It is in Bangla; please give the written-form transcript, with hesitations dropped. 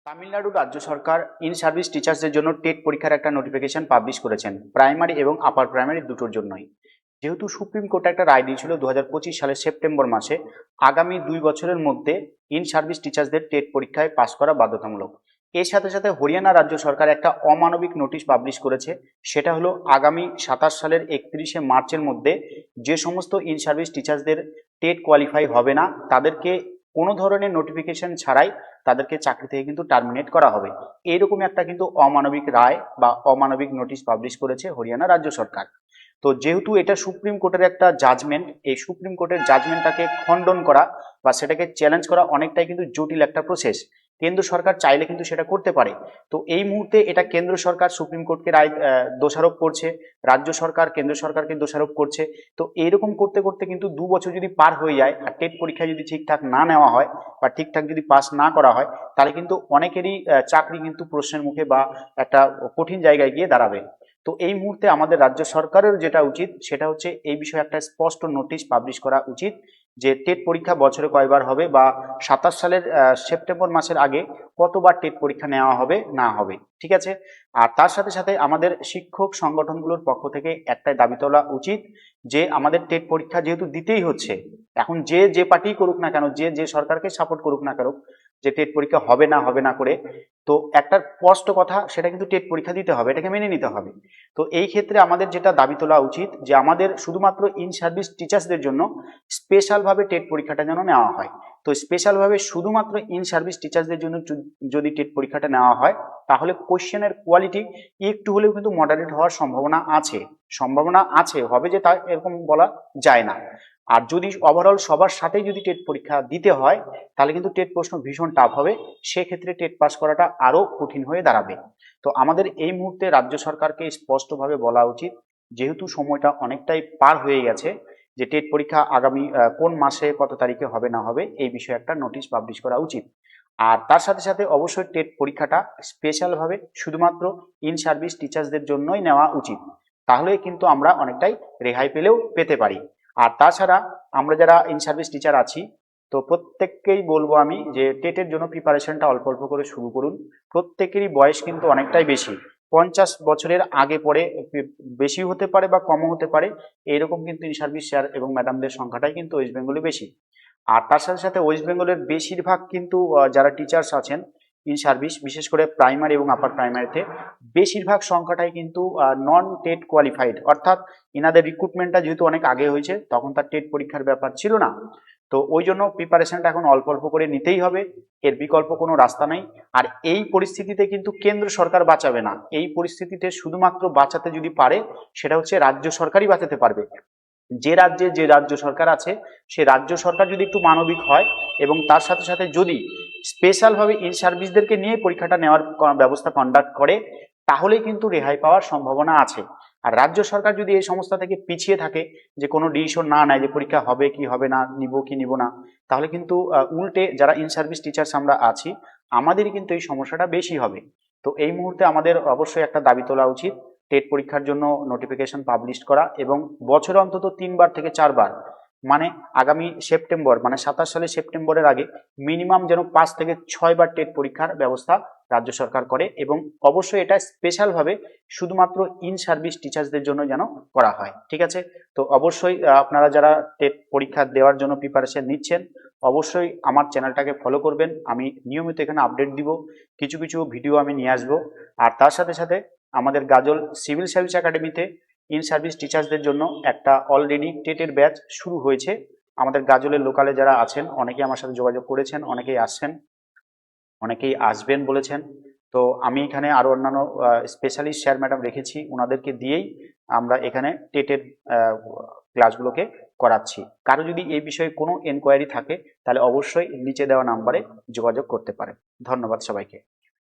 তামিলনাড়ু রাজ্য সরকার ইন সার্ভিস টিচার্সদের জন্য টেট পরীক্ষার একটা নোটিফিকেশন পাবলিশ করেছেন প্রাইমারি এবং আপার প্রাইমারি দুটোর জন্যই। যেহেতু সুপ্রিম কোর্ট একটা রায় দিয়েছিল 2025 সালের সেপ্টেম্বর মাসে আগামী 2 বছরের মধ্যে ইন সার্ভিস টিচার্সদের টেট পরীক্ষায় পাস করা বাধ্যতামূলক। এর সাথে সাথে হরিয়ানা রাজ্য সরকার একটা অমানবিক নোটিশ পাবলিশ করেছে। সেটা হলো আগামী 27 সালের 31শে মার্চের মধ্যে যে সমস্ত ইন সার্ভিস টিচার্সদের টেট কোয়ালিফাই হবে না তাদেরকে কোনো ধরনের নোটিফিকেশন ছাড়াই তাদেরকে চাকরি থেকে কিন্তু টার্মিনেট করা হবে। এইরকম একটা কিন্তু অমানবিক রায় বা অমানবিক নোটিশ পাবলিশ করেছে হরিয়ানা রাজ্য সরকার। তো যেহেতু এটা সুপ্রিম কোর্টের একটা জাজমেন্ট, এই সুপ্রিম কোর্টের জাজমেন্টটাকে খণ্ডন করা বা সেটাকে চ্যালেঞ্জ করা অনেকটাই কিন্তু জটিল একটা প্রসেস। কেন্দ্র সরকার চাইলে কিন্তু সেটা করতে পারে। তো এই মুহূর্তে এটা কেন্দ্র সরকার সুপ্রিম কোর্টকে রায় দোষারোপ করছে, রাজ্য সরকার কেন্দ্র সরকারকে দোষারোপ করছে। তো এইরকম করতে করতে কিন্তু 2 বছর যদি পার হয়ে যায় আর টেট পরীক্ষা যদি ঠিকঠাক না নেওয়া হয় বা ঠিকঠাক যদি পাস না করা হয় তাহলে কিন্তু অনেকেরই চাকরি কিন্তু প্রশ্নের মুখে বা একটা কঠিন জায়গায় গিয়ে দাঁড়াবে। তো এই মুহূর্তে আমাদের রাজ্য সরকারের যেটা উচিত সেটা হচ্ছে এই বিষয়ে একটা স্পষ্ট নোটিশ পাবলিশ করা উচিত যে টেট পরীক্ষা বছরে কয়বার হবে বা 27 সালের সেপ্টেম্বর মাসের আগে কতবার টেট পরীক্ষা নেওয়া হবে না হবে, ঠিক আছে। আর তার সাথে সাথে আমাদের শিক্ষক সংগঠনগুলোর পক্ষ থেকে একটাই দাবি তোলা উচিত যে আমাদের টেট পরীক্ষা যেহেতু দিতেই হচ্ছে, এখন যে যে পার্টি করুক না কেন, যে যে সরকারকে সাপোর্ট করুক না কেন, যে টেট পরীক্ষা হবে না করে, তো একটা স্পষ্ট কথা সেটা কিন্তু টেট পরীক্ষা দিতে হবে, এটাকে মেনে নিতে হবে। তো এই ক্ষেত্রে আমাদের যেটা দাবি তোলা উচিত যে আমাদের শুধুমাত্র ইন সার্ভিস টিচার্সদের জন্য স্পেশালভাবে টেট পরীক্ষাটা যেন নেওয়া হয়। তো স্পেশালভাবে শুধুমাত্র ইন সার্ভিস টিচার্সদের জন্য যদি টেট পরীক্ষাটা নেওয়া হয় তাহলে কোশ্চেনের কোয়ালিটি একটু হলেও কিন্তু মডারেট হওয়ার সম্ভাবনা আছে, হবে যে তা এরকম বলা যায় না। আর যদি ওভারঅল সবার সাথেই যদি টেট পরীক্ষা দিতে হয় তাহলে কিন্তু টেট প্রশ্ন ভীষণ টাফ হবে, সেক্ষেত্রে টেট পাস করাটা আরো কঠিন হয়ে দাঁড়াবে। তো আমাদের এই মুহূর্তে রাজ্য সরকারকে স্পষ্টভাবে বলা উচিত, যেহেতু সময়টা অনেকটাই পার হয়ে গেছে, যে টেট পরীক্ষা আগামী কোন মাসে কত তারিখে হবে না হবে এই বিষয়ে একটা নোটিশ পাবলিশ করা উচিত। আর তার সাথে সাথে অবশ্যই টেট পরীক্ষাটা স্পেশালভাবে শুধুমাত্র ইন সার্ভিস টিচার্সদের জন্যই নেওয়া উচিত, তাহলে কিন্তু আমরা অনেকটাই রেহাই পেতে পারি। আর তাছাড়া আমরা যারা ইন সার্ভিস টিচার আছি, তো প্রত্যেককেই বলবো আমি যে টেটের জন্য প্রিপারেশনটা অল্প অল্প করে শুরু করুন। প্রত্যেকেরই বয়স কিন্তু অনেকটাই বেশি, 50 বছরের আগে পরে, বেশি হতে পারে বা কমও হতে পারে, এইরকম কিন্তু ইন সার্ভিস স্যার এবং ম্যাডামদের সংখ্যাটাই কিন্তু ওয়েস্ট বেঙ্গলে বেশি। আর তার সাথে সাথে ওয়েস্ট বেঙ্গলের বেশিরভাগ কিন্তু যারা টিচার্স আছেন ইন সার্ভিস, বিশেষ করে প্রাইমারি এবং আপার প্রাইমারিতে, বেশিরভাগ সংখ্যাটাই কিন্তু নন টেট কোয়ালিফাইড, অর্থাৎ ইনাদের রিক্রুটমেন্টটা যেহেতু অনেক আগে হয়েছে তখন তার টেট পরীক্ষার ব্যাপার ছিল না। তো ওই জন্য প্রিপারেশনটা এখন অল্প অল্প করে নিতেই হবে, এর বিকল্প কোনো রাস্তা নেই। আর এই পরিস্থিতিতে কিন্তু কেন্দ্র সরকার বাঁচাবে না, এই পরিস্থিতিতে শুধুমাত্র বাঁচাতে যদি পারে সেটা হচ্ছে রাজ্য সরকারই বাঁচাতে পারবে। যে রাজ্যে যে রাজ্য সরকার আছে সে রাজ্য সরকার যদি একটু মানবিক হয় এবং তার সাথে সাথে যদি স্পেশালভাবে ইন সার্ভিসদেরকে নিয়ে পরীক্ষাটা নেওয়ার ব্যবস্থা কন্ডাক্ট করে তাহলেই কিন্তু রেহাই পাওয়ার সম্ভাবনা আছে। আর রাজ্য সরকার যদি এই সংস্থা থেকে পিছিয়ে থাকে, যে কোনো ডিসিশন না নেয় যে পরীক্ষা হবে কি হবে না, নিব কি নিব না, তাহলে কিন্তু উল্টে যারা ইন সার্ভিস টিচার্স আমরা আছি আমাদেরই কিন্তু এই সমস্যাটা বেশি হবে। তো এই মুহূর্তে আমাদের অবশ্যই একটা দাবি তোলা উচিত, টেট পরীক্ষার জন্য নোটিফিকেশন পাবলিশ করা এবং বছরে অন্তত 3বার থেকে 4বার, মানে আগামী সেপ্টেম্বর মানে 27 সালের সেপ্টেম্বরের আগে মিনিমাম যেন 5 থেকে 6বার টেট পরীক্ষার ব্যবস্থা রাজ্য সরকার করে এবং অবশ্যই এটা স্পেশালভাবে শুধুমাত্র ইন সার্ভিস টিচার্সদের জন্য যেন করা হয়, ঠিক আছে। তো অবশ্যই আপনারা যারা টেট পরীক্ষা দেওয়ার জন্য প্রিপারেশন নিচ্ছেন অবশ্যই আমার চ্যানেলটাকে ফলো করবেন, আমি নিয়মিত এখানে আপডেট দিব, কিছু কিছু ভিডিও আমি নিয়ে আসবো। আর তার সাথে সাথে আমাদের গাজল সিভিল সার্ভিস একাডেমিতে ইন সার্ভিস টিচার্সদের জন্য একটা অলরেডি টেটের ব্যাচ শুরু হয়েছে। আমাদের গাজলের লোকালে যারা আছেন অনেকেই আমার সাথে যোগাযোগ করেছেন, অনেকেই আসছেন, অনেকেই আসবেন বলেছেন। তো আমি এখানে আরো অন্যান্য স্পেশালিস্ট স্যার ম্যাডাম রেখেছি, ওনাদেরকে দিয়েই আমরা এখানে টেটের ক্লাসগুলোকে করাচ্ছি। কারো যদি এই বিষয়ে কোনো এনকোয়ারি থাকে তাহলে অবশ্যই নিচে দেওয়া নাম্বারে যোগাযোগ করতে পারেন। ধন্যবাদ সবাইকে।